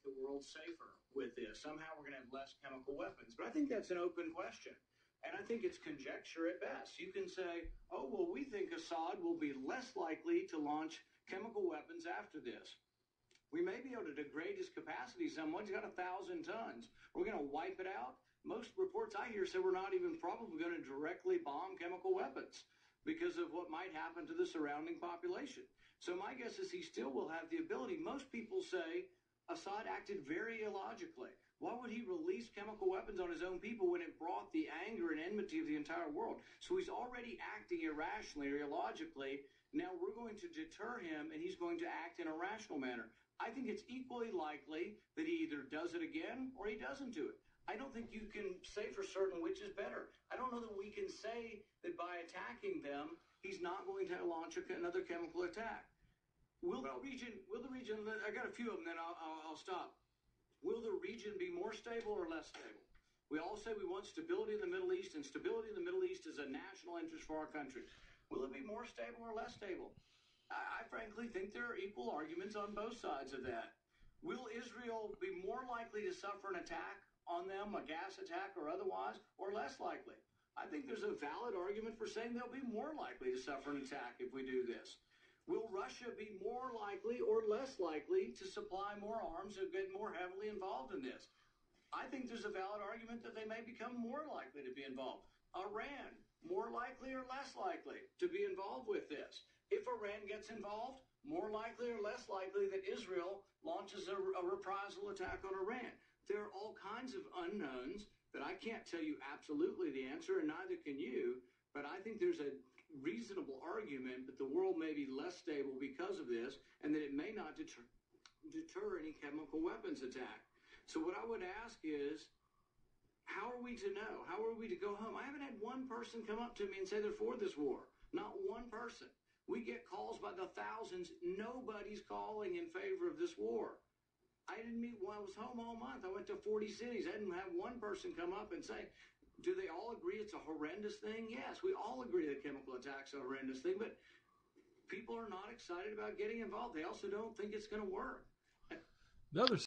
the world safer with this. Somehow we're going to have less chemical weapons. But I think that's an open question. And I think it's conjecture at best. You can say, oh, well, we think Assad will be less likely to launch chemical weapons after this. We may be able to degrade his capacity somewhat. He's got 1,000 tons. We're going to wipe it out. Most reports I hear say we're not even probably going to directly bomb chemical weapons because of what might happen to the surrounding population. So my guess is he still will have the ability. Most people say Assad acted very illogically. Why would he release chemical weapons on his own people when it brought the anger and enmity of the entire world? So he's already acting irrationally or illogically. Now we're going to deter him, and he's going to act in a rational manner. I think it's equally likely that he either does it again or he doesn't do it. I don't think you can say for certain which is better. I don't know that we can say that by attacking them, he's not going to launch another chemical attack. Will the region, I got a few of them, then I'll stop. Will the region be more stable or less stable? We all say we want stability in the Middle East, and stability in the Middle East is a national interest for our country. Will it be more stable or less stable? I frankly think there are equal arguments on both sides of that. Will Israel be more likely to suffer an attack on them, a gas attack or otherwise, or less likely? I think there's a valid argument for saying they'll be more likely to suffer an attack if we do this. Will Russia be more likely or less likely to supply more arms or get more heavily involved in this? I think there's a valid argument that they may become more likely to be involved. Iran, more likely or less likely to be involved with this? If Iran gets involved, more likely or less likely that Israel launches a reprisal attack on Iran? There are all kinds of unknowns that I can't tell you absolutely the answer, and neither can you, but I think there's a reasonable argument that the world may be less stable because of this, and that it may not deter any chemical weapons attack. So what I would ask is, how are we to know? How are we to go home? I haven't had one person come up to me and say they're for this war. Not one person. We get calls by the thousands. Nobody's calling in favor of this war. I didn't meet one. I was home all month. I went to 40 cities. I didn't have one person come up and say, do they all agree it's a horrendous thing? Yes, we all agree that chemical attacks are a horrendous thing, but people are not excited about getting involved. They also don't think it's going to work. The other